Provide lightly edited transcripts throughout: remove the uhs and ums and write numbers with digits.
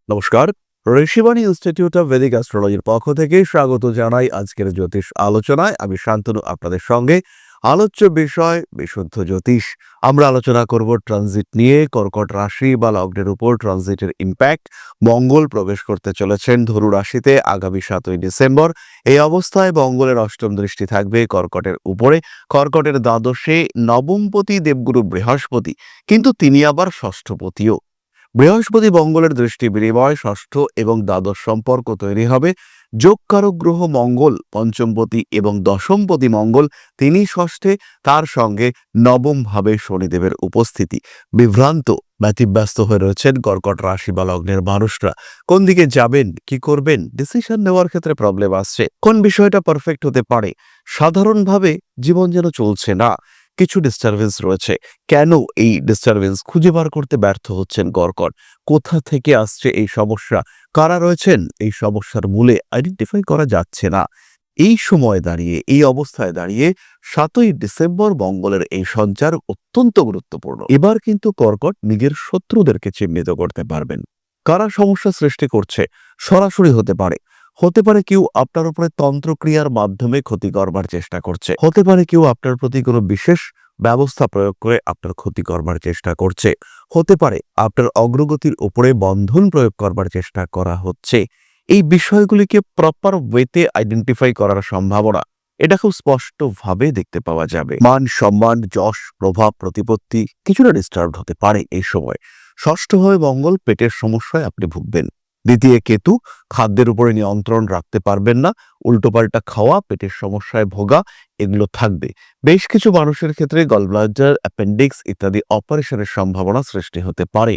নমস্কার। Rishibani institute of Vedic অ্যাস্ট্রোলজির পক্ষ থেকে স্বাগত জানাই আজকের জ্যোতিষ আলোচনায়। আমি শান্তনু আপনাদের সঙ্গে। আলোচ্য বিষয় বিশুদ্ধ জ্যোতিষ। আমরা আলোচনা করব ট্রানজিট নিয়ে, কর্কট রাশি বা লগ্নের উপর ট্রানজিটের ইম্প্যাক্ট। মঙ্গল প্রবেশ করতে চলেছেন ধনু রাশিতে আগামী 7ই ডিসেম্বর। এই অবস্থায় মঙ্গলের অষ্টম দৃষ্টি থাকবে কর্কটের উপরে। কর্কটের দ্বাদশে নবমপতি দেবগুরু বৃহস্পতি, কিন্তু তিনি আবার ষষ্ঠপতিও। বৃহস্পতি মঙ্গলের দৃষ্টি বিনিময় ষষ্ঠ এবং দ্বাদশ সম্পর্ক তৈরি হবে। যোগকারক গ্রহ মঙ্গল পঞ্চমপতি এবং দশমপতি মঙ্গল তিনি ষষ্ঠে, তার সঙ্গে নবম ভাবে শনিদেবের উপস্থিতি। বিভ্রান্ত ব্যতিব্যস্ত হয়ে রয়েছেন কর্কট রাশি বা লগ্নের মানুষরা। কোন দিকে যাবেন, কি করবেন, ডিসিশন নেওয়ার ক্ষেত্রে প্রবলেম আসছে, কোন বিষয়টা পারফেক্ট হতে পারে। সাধারণভাবে জীবন যেন চলছে না, কিছু ডিস্টারবেন্স রয়েছে। কেন এই ডিস্টারবেন্স খুঁজে বার করতে ব্যর্থ হচ্ছেন কর্কট? কোথা থেকে আসছে এই সমস্যা? কারা রয়েছেন এই সমস্যার মূলে? আইডেন্টিফাই করা যাচ্ছে না। এই সময় দাঁড়িয়ে, এই অবস্থায় দাঁড়িয়ে 7ই ডিসেম্বর মঙ্গলের এই সঞ্চার অত্যন্ত গুরুত্বপূর্ণ। এবার কিন্তু কর্কট নিজের শত্রুদেরকে চিহ্নিত করতে পারবেন। কারা সমস্যা সৃষ্টি করছে? সরাসরি হতে পারে। হতে পারে কেউ আপনার উপরে তন্ত্রক্রিয়ার মাধ্যমে ক্ষতি করবার চেষ্টা করছে। হতে পারে কেউ আপনার প্রতি কোনো বিশেষ ব্যবস্থা প্রয়োগ করে আপনার ক্ষতি করবার চেষ্টা করছে। হতে পারে আপনার অগ্রগতির উপরে বন্ধন প্রয়োগ করবার চেষ্টা করা হচ্ছে। এই বিষয়গুলিকে প্রপার ওয়েতে আইডেন্টিফাই করার সম্ভাবনা এটা খুব স্পষ্টভাবে দেখতে পাওয়া যাবে। মান সম্মান, যশ, প্রভাব, প্রতিপত্তি কিছুটা ডিস্টার্ব হতে পারে এই সময়। ষষ্ঠভাবে মঙ্গল, পেটের সমস্যায় আপনি ভুগবেন। দ্বিতীয় কেতু, খাদ্যের উপরে নিয়ন্ত্রণ রাখতে পারবেন না, উল্টোপাল্টা খাওয়া, পেটের সমস্যায় ভোগা এগুলো থাকবে। বেশ কিছু মানুষের ক্ষেত্রে গলব্লাডার, অ্যাপেন্ডিক্স ইত্যাদি অপারেশনের সম্ভাবনা সৃষ্টি হতে পারে।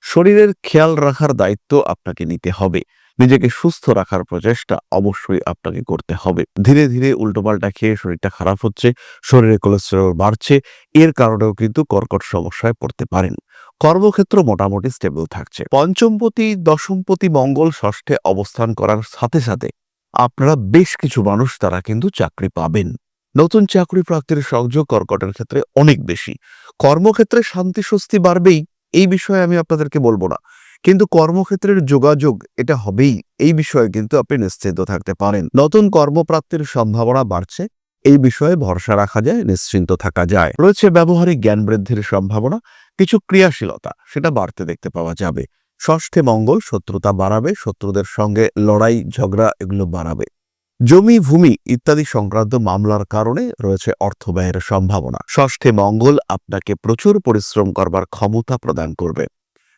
শরীরের খেয়াল রাখার দায়িত্ব আপনাকে নিতে হবে। নিজেকে সুস্থ রাখার প্রচেষ্টা অবশ্যই আপনাকে করতে হবে। ধীরে ধীরে উল্টোপাল্টা খেয়ে শরীরটা খারাপ হচ্ছে, শরীরে কোলেস্টেরল বাড়ছে, এর কারণেও কিন্তু কর্কট সমস্যায় পড়তে পারেন। কর্মক্ষেত্র মোটামুটি স্টেবল থাকছে। পঞ্চমপতি দশমপতি মঙ্গল ষষ্ঠে অবস্থান করার সাথে সাথে আপনারা বেশ কিছু মানুষ তারা কিন্তু চাকরি পাবেন। নতুন চাকরি প্রাপ্তির সংযোগ কর্কটের ক্ষেত্রে অনেক বেশি। কর্মক্ষেত্রে শান্তি স্বস্তি বাড়বেই, এই বিষয়ে আমি আপনাদেরকে বলবো না, কিন্তু কর্মক্ষেত্রের যোগাযোগ এটা হবেই, এই বিষয়ে কিন্তু আপনি নিশ্চিন্ত থাকতে পারেন। নতুন কর্মপ্রাপ্তির সম্ভাবনা বাড়ছে, এই বিষয়ে ভরসা রাখা যায়, নিশ্চিন্ত থাকা যায়। রয়েছে ব্যবহারিক জ্ঞান বৃদ্ধির সম্ভাবনা, কিছু ক্রিয়াশীলতা সেটা বাড়তে দেখতে পাওয়া যাবে। ষষ্ঠে মঙ্গল শত্রুতা বাড়াবে, শত্রুদের সঙ্গে লড়াই ঝগড়া এগুলো বাড়াবে। জমি ভূমি ইত্যাদি সংক্রান্ত মামলার কারণে রয়েছে অর্থ ব্যয়ের সম্ভাবনা। ষষ্ঠে মঙ্গল আপনাকে প্রচুর পরিশ্রম করবার ক্ষমতা প্রদান করবে।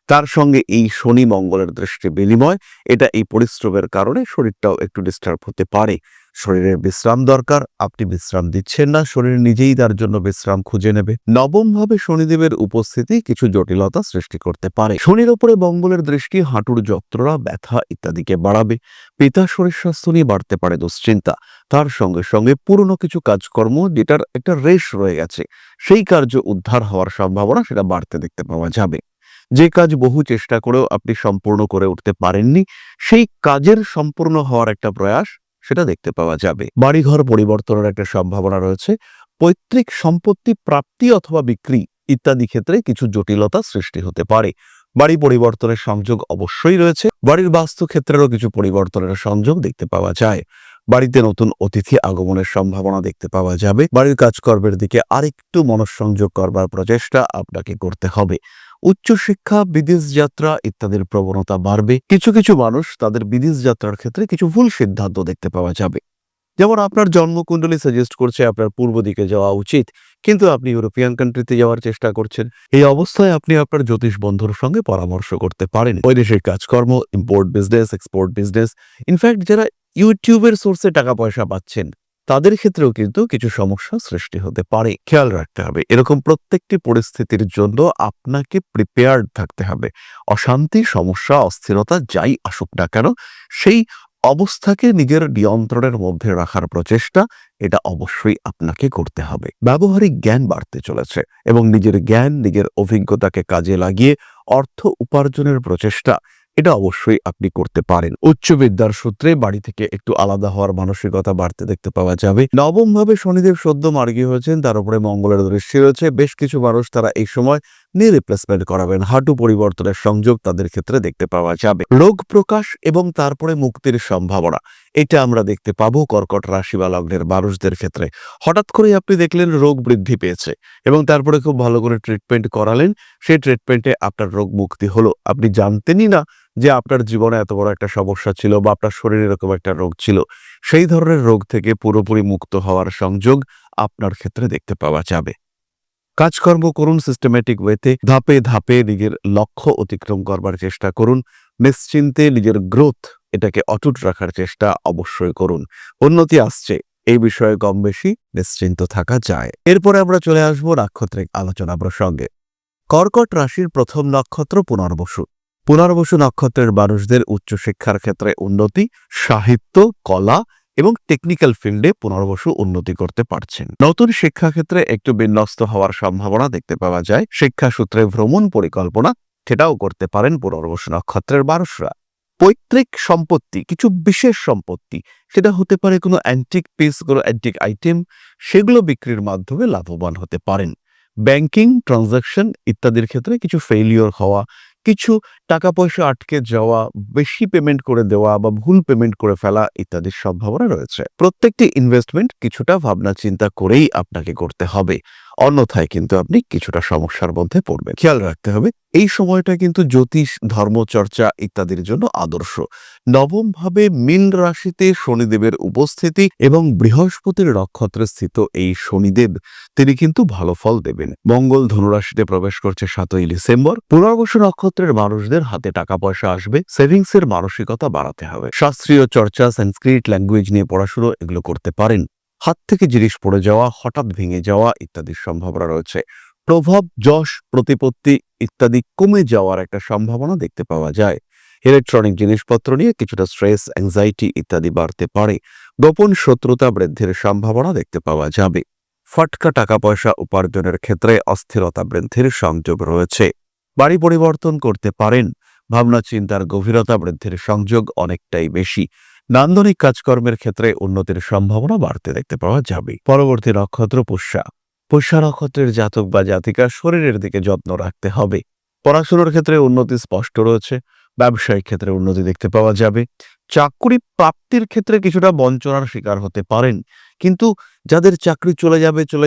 তার সঙ্গে এই শনি মঙ্গলের দৃষ্টি বিনিময়, এটা এই পরিশ্রমের কারণে শরীরটাও একটু ডিস্টার্ব হতে পারে। শরীরের বিশ্রাম দরকার, আপনি বিশ্রাম দিচ্ছেন না, শরীর নিজেই তার জন্য বিশ্রাম খুঁজে নেবে। নবমভাবে শনিদেবের উপস্থিতি কিছু জটিলতা সৃষ্টি করতে পারে। শনির ওপরে মঙ্গলের দৃষ্টি হাঁটুর যন্ত্রণা, ব্যথা ইত্যাদিকে বাড়াবে। পিতার শরীর স্বাস্থ্য নিয়ে বাড়তে পারে দুশ্চিন্তা। তার সঙ্গে সঙ্গে পুরনো কিছু কাজকর্ম যেটার একটা রেশ রয়ে গেছে, সেই কার্য উদ্ধার হওয়ার সম্ভাবনা সেটা বাড়তে দেখতে পাওয়া যাবে। যে কাজ বহু চেষ্টা করেও আপনি সম্পূর্ণ করে উঠতে পারেননি, সেই কাজের সম্পূর্ণ হওয়ার একটা প্রয়াস সেটা দেখতে পাওয়া যাবে। বাড়িঘর পরিবর্তনের একটা সম্ভাবনা রয়েছে। পৈতৃক সম্পত্তি প্রাপ্তি অথবা বিক্রি ইত্যাদি ক্ষেত্রে কিছু জটিলতা সৃষ্টি হতে পারে। বাড়ি পরিবর্তনের সংযোগ অবশ্যই রয়েছে। বাড়ির বাস্তু ক্ষেত্রেরও কিছু পরিবর্তনের সংযোগ দেখতে পাওয়া যায়। বাড়িতে নতুন অতিথি আগমনের সম্ভাবনা দেখতে পাওয়া যাবে। বাড়ির কাজকর্মের দিকে আরেকটু মনঃসংযোগ করবার প্রচেষ্টা আপনাকে করতে হবে। উচ্চশিক্ষা, বিদেশ যাত্রা ইত্যাদির প্রবণতা বাড়বে। কিছু কিছু মানুষ তাদের বিদেশ যাত্রার ক্ষেত্রে কিছু ভুল সিদ্ধান্ত দেখতে পাওয়া যাবে। যেমন আপনার জন্মকুণ্ডলী সাজেস্ট করছে আপনার পূর্ব দিকে যাওয়া উচিত, কিন্তু আপনি ইউরোপিয়ান কান্ট্রিতে যাওয়ার চেষ্টা করছেন। এই অবস্থায় আপনি আপনার জ্যোতিষ বন্ধুর সঙ্গে পরামর্শ করতে পারেন। বৈদেশিক কাজকর্ম, import business, export business, in fact যারা ইউটিউবের সোর্সে টাকা পয়সা পাচ্ছেন তাদের ক্ষেত্রেও কিন্তু কিছু সমস্যা সৃষ্টি হতে পারে। খেয়াল রাখতে হবে, এরকম প্রত্যেকটি পরিস্থিতির জন্য আপনাকে প্রিপেয়ার্ড থাকতে হবে। অশান্তি, সমস্যা, অস্থিরতা যাই আসুক না কেন, সেই অবস্থাকে নিজের নিয়ন্ত্রণের মধ্যে রাখার প্রচেষ্টা এটা অবশ্যই আপনাকে করতে হবে। ব্যবহারিক জ্ঞান বাড়তে চলেছে এবং নিজের জ্ঞান, নিজের অভিজ্ঞতাকে কাজে লাগিয়ে অর্থ উপার্জনের প্রচেষ্টা এটা অবশ্যই আপনি করতে পারেন। উচ্চ বিদ্যার সূত্রে বাড়ি থেকে একটু আলাদা হওয়ার মানসিকতা বাড়তে দেখতে পাওয়া যাবে। নবমভাবে শনিদেব সদ্য মার্গী হয়েছেন, তার উপরে মঙ্গলের দৃষ্টি রয়েছে। বেশ কিছু মানুষ তারা এই সময় নি রিপ্লেসমেন্ট করাবেন, হাঁটু পরিবর্তনের সংযোগ তাদের ক্ষেত্রে দেখতে পাওয়া যাবে। রোগ প্রকাশ এবং তারপরে মুক্তির সম্ভাবনা, এটা আমরা দেখতে পাবো কর্কট রাশি বা লগ্নের মানুষদের ক্ষেত্রে। হঠাৎ করেই আপনি দেখলেন রোগ বৃদ্ধি পেয়েছে এবং তারপরে খুব ভালো করে ট্রিটমেন্ট করালেন, সেই ট্রিটমেন্টে আপনার রোগ মুক্তি হলো। আপনি জানতেনই না যে আপনার জীবনে এত বড় একটা সমস্যা ছিল বা আপনার শরীরে এরকম একটা রোগ ছিল। সেই ধরনের রোগ থেকে পুরোপুরি মুক্ত হওয়ার সংযোগ আপনার ক্ষেত্রে দেখতে পাওয়া যাবে। কাজকর্ম করুন সিস্টেমেটিক ওয়েতে, ধাপে ধাপে নিজের লক্ষ্য অতিক্রম করবার চেষ্টা করুন। নিশ্চিন্তে নিজের গ্রোথ এটাকে অটুট রাখার চেষ্টা অবশ্যই করুন। উন্নতি আসছে, এই বিষয়ে কম বেশি নিশ্চিন্ত থাকা যায়। এরপরে আমরা চলে আসবো নাক্ষত্রিক আলোচনা প্রসঙ্গে। কর্কট রাশির প্রথম নক্ষত্র পুনর্বসু। পুনর্বসু নক্ষত্রের মানুষদের উচ্চশিক্ষার ক্ষেত্রে উন্নতি, সাহিত্য, কলা এবং টেকনিক্যাল ফিল্ডে পুনর্বসু উন্নতি করতে পারছেন। নতুন শিক্ষাক্ষেত্রে একটু বিন্যস্ত হওয়ার সম্ভাবনা দেখতে পাওয়া যায়। শিক্ষাসূত্রে ভ্রমণ পরিকল্পনা সেটাও করতে পারেন পুনর্বসু নক্ষত্রের মানুষরা। পৈতৃক সম্পত্তি, কিছু বিশেষ সম্পত্তি, সেটা হতে পারে কোনো অ্যান্টিক পিস, কোনো অ্যান্টিক আইটেম, সেগুলো বিক্রির মাধ্যমে লাভবান হতে পারেন। ব্যাংকিং ট্রানজাকশন ইত্যাদির ক্ষেত্রে কিছু ফেইলিওর হওয়া, কিছু টাকা পয়সা আটকে যাওয়া, বেশি পেমেন্ট করে দেওয়া বা ভুল পেমেন্ট করে ফেলা ইত্যাদির সম্ভাবনা রয়েছে। প্রত্যেকটি ইনভেস্টমেন্ট কিছুটা ভাবনা চিন্তা করেই আপনাকে করতে হবে, অন্যথায় কিন্তু আপনি কিছুটা সমস্যার মধ্যে পড়বেন। খেয়াল রাখতে হবে এই সময়টা কিন্তু জ্যোতিষ, ধর্মচর্চা ইত্যাদির জন্য আদর্শ। নবম ভাবে মীন রাশিতে শনিদেবের উপস্থিতি এবং বৃহস্পতির নক্ষত্রে স্থিত এই শনিদেব, তিনি কিন্তু ভালো ফল দেবেন। মঙ্গল ধনুরাশিতে প্রবেশ করছে 7ই ডিসেম্বর। পুনর্বসু নক্ষত্রের মানুষদের হাতে টাকা পয়সা আসবে, সেভিংসের মানসিকতা বাড়াতে হবে। শাস্ত্রীয় চর্চা, সংস্কৃত ল্যাঙ্গুয়েজ নিয়ে পড়াশুনো এগুলো করতে পারেন। হাত থেকে জিনিস পড়ে যাওয়া, হঠাৎ ভেঙে যাওয়া ইত্যাদির সম্ভাবনা রয়েছে। প্রভাব, যশ, প্রতিপত্তি ইত্যাদি কমে যাওয়ার একটা সম্ভাবনা দেখতে পাওয়া যায়। ইলেকট্রনিক জিনিসপত্র নিয়ে কিছুটা স্ট্রেস, অ্যাংজাইটি ইত্যাদি বাড়তে পারে। গোপন শত্রুতা বৃদ্ধির সম্ভাবনা দেখতে পাওয়া যাবে। ফাটকা টাকা পয়সা উপার্জনের ক্ষেত্রে অস্থিরতা বৃদ্ধির সংযোগ রয়েছে। বাড়ি পরিবর্তন করতে পারেন। ভাবনা চিন্তার গভীরতা বৃদ্ধির সংযোগ অনেকটাই বেশি। নান্দনিক কাজকর্মের ক্ষেত্রে উন্নতির সম্ভাবনা বাড়তে দেখতে পাওয়া যাবে। পরবর্তী নক্ষত্র পুষ্যা। পুষ্যা নক্ষত্রের জাতক বা জাতিকা শরীরের দিকে যত্ন রাখতে হবে। পড়াশোনার ক্ষেত্রে উন্নতি স্পষ্ট রয়েছে। ব্যবসায়িক ক্ষেত্রে উন্নতি দেখতে পাওয়া যাবে। চাকরি প্রাপ্তির ক্ষেত্রে কিছুটা বঞ্চনার শিকার হতে পারেন, কিন্তু যাদের চাকরি চলে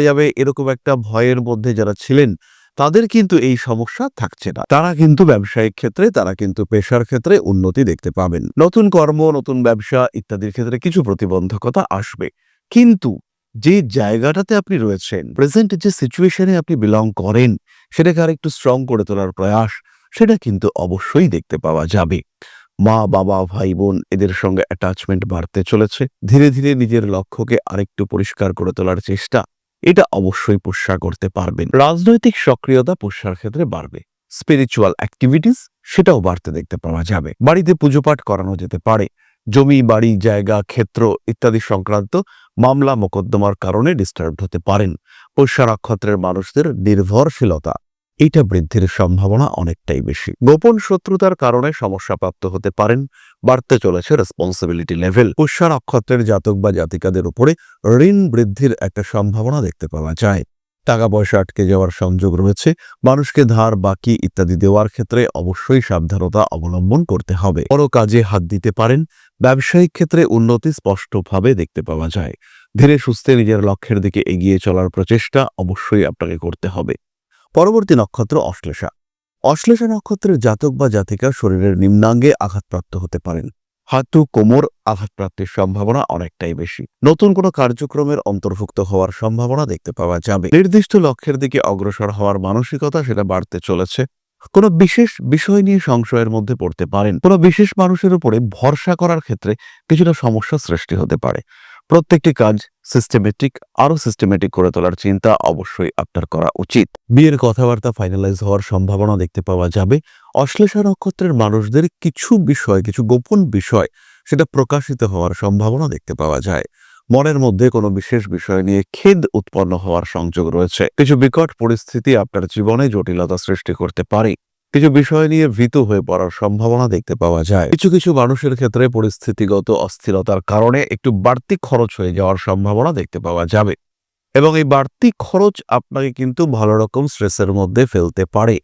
যাবে এরকম একটা ভয়ের মধ্যে যারা ছিলেন, তাদের কিন্তু এই সমস্যা থাকছে না। তারা কিন্তু ব্যবসায়িক ক্ষেত্রে, তারা কিন্তু পেশার ক্ষেত্রে উন্নতি দেখতে পাবেন। নতুন কর্ম, নতুন ব্যবসা ইত্যাদির ক্ষেত্রে কিছু প্রতিবন্ধকতা আসবে, কিন্তু যে জায়গাটাতে আপনি রয়েছেন, প্রেজেন্ট যে সিচুয়েশনে আপনি বিলং করেন, সেটাকে আর একটু স্ট্রং করে তোলার প্রয়াস, সেটা কিন্তু অবশ্যই দেখতে পাওয়া যাবে। মা, বাবা, ভাই, বোন এদের সঙ্গে অ্যাটাচমেন্ট বাড়তে চলেছে। ধীরে ধীরে নিজের লক্ষ্যকে আরেকটু পরিষ্কার করে তোলার চেষ্টা, এটা অবশ্যই পুষ্যা করতে পারবেন। রাজনৈতিক সক্রিয়তা পুষ্যার ক্ষেত্রে বাড়বে। স্পিরিচুয়াল অ্যাক্টিভিটিস সেটাও বাড়তে দেখতে পাওয়া যাবে। বাড়িতে পুজো পাঠ করানো যেতে পারে। জমি, বাড়ি, জায়গা, ক্ষেত্র ইত্যাদি সংক্রান্ত মামলা মোকদ্দমার কারণে ডিস্টার্বড হতে পারেন। পুষ্যা নক্ষত্রের মানুষদের নির্ভরশীলতা, এটা বৃদ্ধির সম্ভাবনা অনেকটাই বেশি। গোপন শত্রুতার কারণে সমস্যাপ্রাপ্ত হতে পারেন। বাড়তে চলেছে রেসপন্সিবিলিটি লেভেল। পুষ্যা নক্ষত্রের জাতক বা জাতিকাদের উপরে ঋণ বৃদ্ধির একটা সম্ভাবনা দেখতে পাওয়া যায়। টাকা পয়সা আটকে যাওয়ার সংযোগ রয়েছে। মানুষকে ধার, বাকি ইত্যাদি দেওয়ার ক্ষেত্রে অবশ্যই সাবধানতা অবলম্বন করতে হবে। বড় কাজে হাত দিতে পারেন। ব্যবসায়িক ক্ষেত্রে উন্নতি স্পষ্টভাবে দেখতে পাওয়া যায়। ধীরে সুস্থে নিজের লক্ষ্যের দিকে এগিয়ে চলার প্রচেষ্টা অবশ্যই আপনাকে করতে হবে। পরবর্তী নক্ষত্র অশ্লেষা। অশ্লেষা নক্ষত্রের জাতক বা জাতিকা শরীরের নিম্নাঙ্গে আঘাতপ্রাপ্ত হতে পারেন। হাঁটু, কোমর আঘাতপ্রাপ্তির সম্ভাবনা অনেকটাই বেশি। নতুন কোনো কার্যক্রমের অন্তর্ভুক্ত হওয়ার সম্ভাবনা দেখতে পাওয়া যাবে। নির্দিষ্ট লক্ষ্যের দিকে অগ্রসর হওয়ার মানসিকতা সেটা বাড়তে চলেছে। কোনো বিশেষ বিষয় নিয়ে সংশয়ের মধ্যে পড়তে পারেন। কোনো বিশেষ মানুষের উপরে ভরসা করার ক্ষেত্রে কিছুটা সমস্যা সৃষ্টি হতে পারে। প্রত্যেকটি কাজ আরো সিস্টেমেটিক করে তোলার চিন্তা অবশ্যই আপনার করা উচিত। বিয়ের কথাবার্তা ফাইনালাইজ হওয়ার সম্ভাবনা দেখতে পাওয়া যাবে। অশ্লেষা নক্ষত্রের মানুষদের কিছু গোপন বিষয় সেটা প্রকাশিত হওয়ার সম্ভাবনা দেখতে পাওয়া যায়। মনের মধ্যে কোনো বিশেষ বিষয় নিয়ে খেদ উৎপন্ন হওয়ার সংযোগ রয়েছে। কিছু বিকট পরিস্থিতি আপনার জীবনে জটিলতা সৃষ্টি করতে পারে। কিছু বিষয় নিয়ে ভীত হয়ে পড়ার সম্ভাবনা দেখতে পাওয়া যায়। কিছু মানুষের ক্ষেত্রে পরিস্থিতিগত অস্থিরতার কারণে একটু বাড়তি খরচ হয়ে যাওয়ার সম্ভাবনা দেখতে পাওয়া যাবে। এবং এই বাড়তি খরচ আপনাকে কিন্তু ভালো রকম স্ট্রেসের মধ্যে ফেলতে পারে।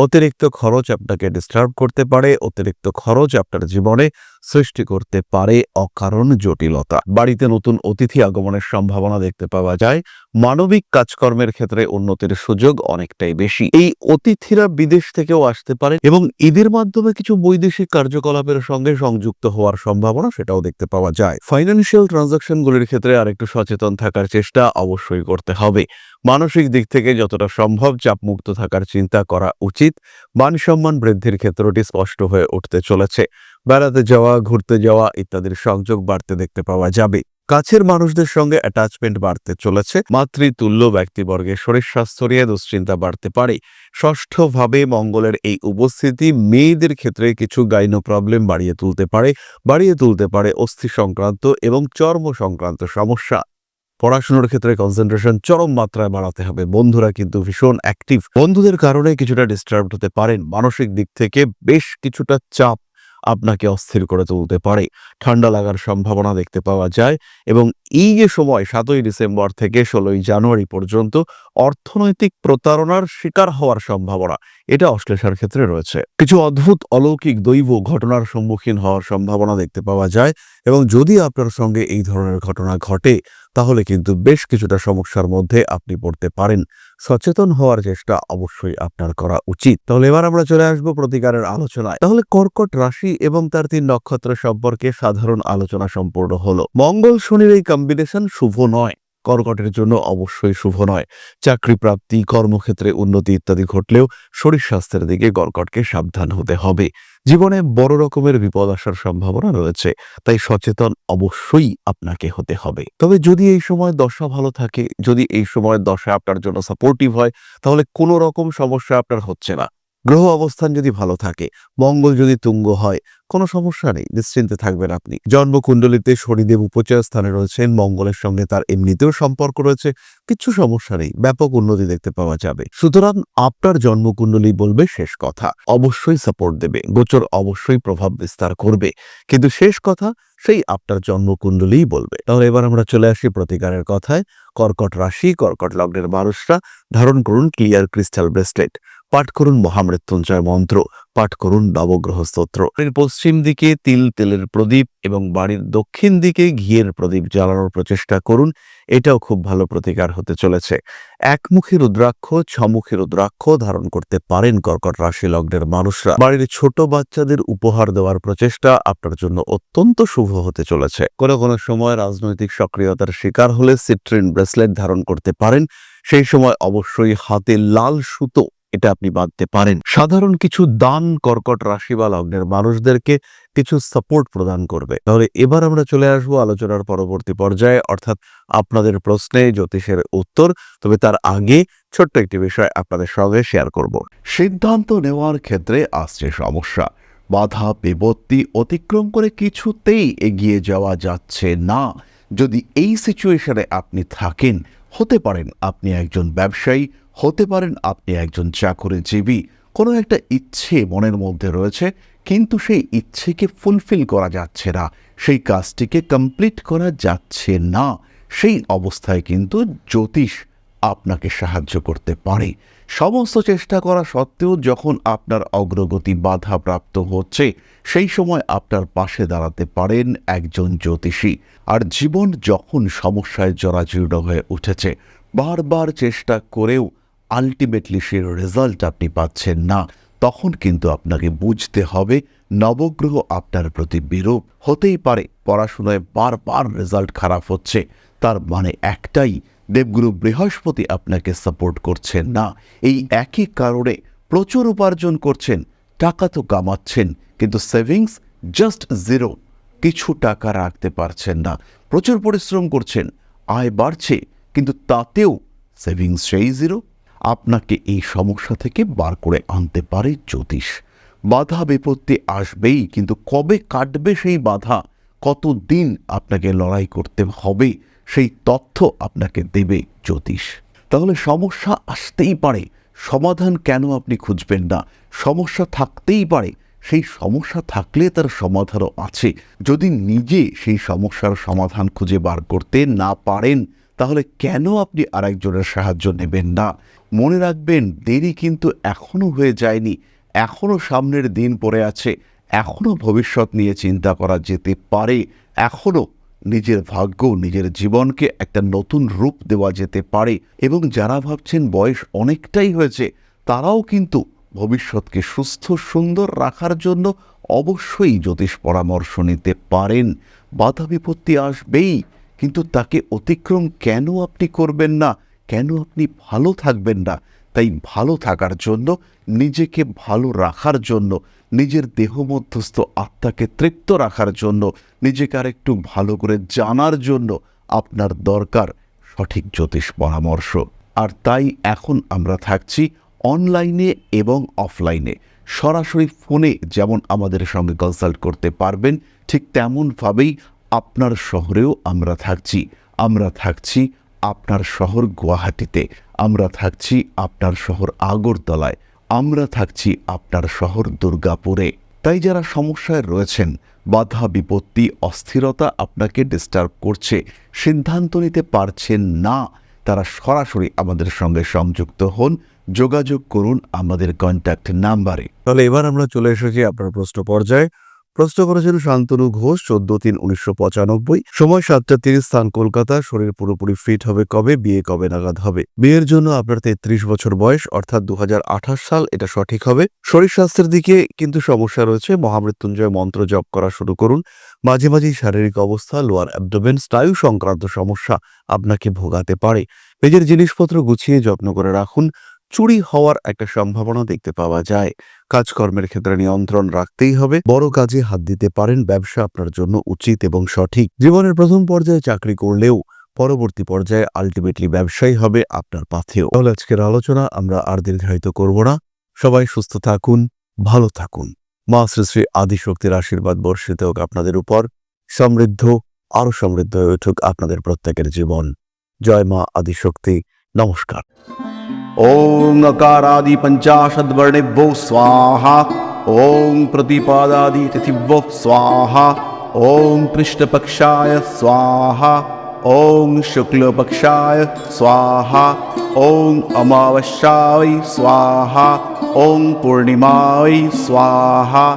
অতিরিক্ত খরচ আপনাকে ডিস্টার্ব করতে পারে, অতিরিক্ত খরচ আপনার জীবনে সৃষ্টি করতে পারে অকারণ জটিলতা। বাড়িতে নতুন অতিথি আগমনের সম্ভাবনা দেখতে পাওয়া যায়। মানবিক কাজকর্মের ক্ষেত্রে উন্নতির সুযোগ অনেকটাই বেশি। এই অতিথিরা বিদেশ থেকেও আসতে পারে এবং এদের মাধ্যমে কিছু বৈদেশিক কার্যকলাপের সঙ্গে সংযুক্ত হওয়ার সম্ভাবনা সেটাও দেখতে পাওয়া যায়। ফাইন্যান্সিয়াল ট্রানজাকশনগুলির ক্ষেত্রে আরেকটু সচেতন থাকার চেষ্টা অবশ্যই করতে হবে। মানসিক দিক থেকে যতটা সম্ভব চাপমুক্ত থাকার চিন্তা করা উচিত। মান সম্মান বৃদ্ধির ক্ষেত্রটি স্পষ্ট হয়ে উঠতে চলেছে। বেড়াতে যাওয়া, ঘুরতে যাওয়া ইত্যাদির সংযোগ বাড়তে দেখতে পাওয়া যাবে। কাছের মানুষদের সঙ্গে অ্যাটাচমেন্ট বাড়তে চলেছে। মাতৃতুল্য ব্যক্তিবর্গের শরীর স্বাস্থ্য নিয়ে দুশ্চিন্তা বাড়তে পারে। ষষ্ঠভাবে মঙ্গলের এই উপস্থিতি মেয়েদের ক্ষেত্রে কিছু গাইনো প্রবলেম বাড়িয়ে তুলতে পারে অস্থি সংক্রান্ত এবং চর্ম সংক্রান্ত সমস্যা। পড়াশোনার ক্ষেত্রে কনসেন্ট্রেশন চরম মাত্রায় বাড়াতে হবে। বন্ধুরা কিন্তু ভীষণ অ্যাক্টিভ, বন্ধুদের কারণে কিছুটা ডিস্টার্ব হতে পারেন। মানসিক দিক থেকে বেশ কিছুটা চাপ আপনাকে অস্থির করে তুলতে পারে। ঠান্ডা লাগার সম্ভাবনা দেখতে পাওয়া যায় এবং এই যে সময় 7ই ডিসেম্বর থেকে 16ই জানুয়ারি পর্যন্ত অর্থনৈতিক প্রতারণার শিকার হওয়ার সম্ভাবনা এটা অশ্লেষার ক্ষেত্রে রয়েছে। কিছু অদ্ভুত অলৌকিক দৈব ঘটনার সম্মুখীন হওয়ার সম্ভাবনা দেখতে পাওয়া যায় এবং যদি আপনার সঙ্গে এই ধরনের ঘটনা ঘটে তাহলে কিন্তু বেশ কিছুটা সমস্যার মধ্যে আপনি পড়তে পারেন। সচেতন হওয়ার চেষ্টা অবশ্যই আপনার করা উচিত। তাহলে এবার আমরা চলে আসবো প্রতিকারের আলোচনায়। তাহলে কর্কট রাশি এবং তার 3 নক্ষত্র সম্পর্কে সাধারণ আলোচনা সম্পূর্ণ হলো। মঙ্গল শনির এই কম্বিনেশন শুভ নয়, কর্কটের জন্য অবশ্যই শুভ নয়। চাকরি প্রাপ্তি, কর্মক্ষেত্রে উন্নতি ইত্যাদি ঘটলেও শরীর স্বাস্থ্যের দিকে কর্কটকে সাবধান হতে হবে। জীবনে বড় রকমের বিপদ আসার সম্ভাবনা রয়েছে, তাই সচেতন অবশ্যই আপনাকে হতে হবে। তবে যদি এই সময় দশা ভালো থাকে, যদি এই সময় দশা আপনার জন্য সাপোর্টিভ হয়, তাহলে কোনো রকম সমস্যা আপনার হচ্ছে না। গ্রহ অবস্থান যদি ভালো থাকে, মঙ্গল যদি তুঙ্গ হয়, কোনো সমস্যা নেই, নিশ্চিন্তে থাকবেন আপনি। জন্মকুণ্ডলিতে শনিদেব উপচয় স্থানে রয়েছেন, মঙ্গলের সঙ্গে তার এমনিতেও সম্পর্ক রয়েছে, কিছু সমস্যা নেই, ব্যাপক উন্নতি দেখতে পাওয়া যাবে। সুতরাং আপনার জন্মকুণ্ডলী বলবে শেষ কথা, অবশ্যই সাপোর্ট দেবে, গোচর অবশ্যই প্রভাব বিস্তার করবে, কিন্তু শেষ কথা সেই আপনার জন্মকুণ্ডলীই বলবে। তাহলে এবার আমরা চলে আসি প্রতিকারের কথায়। কর্কট রাশি, কর্কট লগ্নের মানুষরা ধারণ করুন ক্লিয়ার ক্রিস্টাল ব্রেসলেট, পাঠ করুন মহামৃত্যুঞ্জয় মন্ত্র, পাঠ করুন নবগ্রহ স্তোত্র। বাড়ির পশ্চিম দিকে তেলের প্রদীপ এবং বাড়ির দক্ষিণ দিকে ঘিয়ের প্রদীপ জ্বালানোর প্রচেষ্টা করুন, এটাও খুব ভালো প্রতিকার হতে চলেছে। একমুখী রুদ্রাক্ষ, ছমুখী রুদ্রাক্ষ ধারণ করতে পারেন কর্কট রাশি লগ্নের মানুষরা। বাড়ির ছোট বাচ্চাদের উপহার দেওয়ার প্রচেষ্টা আপনার জন্য অত্যন্ত শুভ হতে চলেছে। কোনো কোনো সময় রাজনৈতিক সক্রিয়তার শিকার হলে সিট্রিন ব্রেসলেট ধারণ করতে পারেন। সেই সময় অবশ্যই হাতে লাল সুতো এটা আপনি বাঁধতে পারেন। সাধারণ কিছু দান কর্কট রাশি বা লগ্নের মানুষদেরকে কিছু সাপোর্ট প্রদান করবে। তাহলে এবার আমরা চলে আসবো আলোচনার পরবর্তী পর্যায়ে, অর্থাৎ আপনাদের প্রশ্নে জ্যোতিষের উত্তর। তবে তার আগে ছোট্ট একটি বিষয় আপনাদের সঙ্গে শেয়ার করব। সিদ্ধান্ত নেওয়ার ক্ষেত্রে আসছে সমস্যা, বাধা বিপত্তি অতিক্রম করে কিছুতেই এগিয়ে যাওয়া যাচ্ছে না। যদি এই সিচুয়েশনে আপনি থাকেন, হতে পারেন আপনি একজন ব্যবসায়ী, হতে পারেন আপনি একজন চাকরিজীবী, কোনো একটা ইচ্ছে মনের মধ্যে রয়েছে কিন্তু সেই ইচ্ছেকে ফুলফিল করা যাচ্ছে না, সেই কাজটিকে কমপ্লিট করা যাচ্ছে না। সেই অবস্থায় কিন্তু জ্যোতিষ আপনাকে সাহায্য করতে পারে। সমস্ত চেষ্টা করা সত্ত্বেও যখন আপনার অগ্রগতি বাধাপ্রাপ্ত হচ্ছে, সেই সময় আপনার পাশে দাঁড়াতে পারেন একজন জ্যোতিষী। আর জীবন যখন সমস্যায় জরাজীর্ণ হয়ে উঠেছে, বারবার চেষ্টা করেও আলটিমেটলি সেই রেজাল্ট আপনি পাচ্ছেন না, তখন কিন্তু আপনাকে বুঝতে হবে নবগ্রহ আপনার প্রতি বিরূপ। হতেই পারে পড়াশোনায় বারবার রেজাল্ট খারাপ হচ্ছে, তার মানে একটাই, দেবগুরু বৃহস্পতি আপনাকে সাপোর্ট করছেন না। এই একই কারণে প্রচুর উপার্জন করছেন, টাকা তো কামাচ্ছেন, কিন্তু সেভিংস জাস্ট জিরো, কিছু টাকা রাখতে পারছেন না। প্রচুর পরিশ্রম করছেন, আয় বাড়ছে, কিন্তু তাতেও সেভিংস সেই জিরো। আপনাকে এই সমস্যা থেকে বার করে আনতে পারে জ্যোতিষ। বাধা বিপত্তি আসবেই, কিন্তু কবে কাটবে সেই বাধা, কতদিন আপনাকে লড়াই করতে হবে, সেই তথ্য আপনাকে দেবে জ্যোতিষ। তাহলে সমস্যা আসতেই পারে, সমাধান কেন আপনি খুঁজবেন না? সমস্যা থাকতেই পারে, সেই সমস্যা থাকলে তার সমাধানও আছে। যদি নিজে সেই সমস্যার সমাধান খুঁজে বার করতে না পারেন, তাহলে কেন আপনি আরেকজনের সাহায্য নেবেন না? মনে রাখবেন, দেরি কিন্তু এখনো হয়ে যায়নি, এখনো সামনের দিন পড়ে আছে, এখনো ভবিষ্যৎ নিয়ে চিন্তা করা যেতে পারে, এখনো নিজের ভাগ্য, নিজের জীবনকে একটা নতুন রূপ দেওয়া যেতে পারে। এবং যারা ভাবছেন বয়স অনেকটাই হয়েছে, তারাও কিন্তু ভবিষ্যৎকে সুস্থ সুন্দর রাখার জন্য অবশ্যই জ্যোতিষ পরামর্শ নিতে পারেন। বাধা বিপত্তি আসবেই, কিন্তু তাকে অতিক্রম কেন আপনি করবেন না? কেন আপনি ভালো থাকবেন না? তাই ভালো থাকার জন্য, নিজেকে ভালো রাখার জন্য, নিজের দেহ মধ্যস্থ আত্মাকে তৃপ্ত রাখার জন্য, নিজেকে আর একটু ভালো করে জানার জন্য আপনার দরকার সঠিক জ্যোতিষ পরামর্শ। আর তাই এখন আমরা থাকছি অনলাইনে এবং অফলাইনে। সরাসরি ফোনে যেমন আমাদের সঙ্গে কনসাল্ট করতে পারবেন, ঠিক তেমনভাবেই আপনার শহরেও আমরা থাকছি। আমরা থাকছি আপনার শহর গুয়াহাটিতে, আমরা থাকছি আপনার শহর আগরতলায়, আমরা থাকছি আপনার শহর দুর্গাপুরে। তাই যারা সমস্যায় রয়েছেন, বাধা বিপত্তি অস্থিরতা আপনাকে ডিস্টার্ব করছে, সিদ্ধান্ত নিতে পারছেন না, তারা সরাসরি আমাদের সঙ্গে সংযুক্ত হন, যোগাযোগ করুন আমাদের কন্ট্যাক্ট নাম্বারে। তাহলে এবার আমরা চলে এসেছি আপনার প্রশ্ন পর্যায়ে। প্রশ্ন করেছেন শান্তনু ঘোষ, 14/3/1995, সময় 7:30, স্থান কলকাতা। শরীর পুরোপুরি ফিট হবে কবে? বিয়ে কবে নাগাদ হবে? বিয়ের জন্য আপনার 33 বছর বয়স, অর্থাৎ 2028 সাল, এটা সঠিক হবে। শরীর স্বাস্থ্যের দিকে কিন্তু সমস্যা রয়েছে। মহামৃত্যুঞ্জয় মন্ত্র জপ করা শুরু করুন। মাঝে মাঝেই শারীরিক অবস্থা, লোয়ার অ্যাবডোমেন, স্নায়ু সংক্রান্ত সমস্যা আপনাকে ভোগাতে পারে। নিজের জিনিসপত্র গুছিয়ে যত্ন করে রাখুন। চুরি হওয়ার একটা সম্ভাবনা দেখতে পাওয়া যায়। কাজকর্মের ক্ষেত্রে নিয়ন্ত্রণ রাখতেই হবে। বড় কাজে হাত দিতে পারেন। ব্যবসা আপনার জন্য উচিত এবং সঠিক। জীবনের প্রথম পর্যায়ে চাকরি করলেও পরবর্তী পর্যায়ে আলটিমেটলি ব্যবসায়ী হবে আপনার পাথেয়। তাহলে আজকের আলোচনা আমরা আর দীর্ঘায়িত করব না। সবাই সুস্থ থাকুন, ভালো থাকুন। মা শ্রী শ্রী আদিশক্তির আশীর্বাদ বর্ষিত হোক আপনাদের উপর। সমৃদ্ধ, আরো সমৃদ্ধ হয়ে উঠুক আপনাদের প্রত্যেকের জীবন। জয় মা আদিশক্তি। নমস্কার। ओम नकारादि पंचाशद्वर्णेभ्यो स्वाहा। ओम प्रतिपादादि तिथिभ्यो स्वाहा। ओम कृष्णपक्षाय स्वाहा। ओम शुक्लपक्षाय स्वाहा। ओम अमावस्याय स्वाहा। ओम पूर्णिमाय स्वाहा।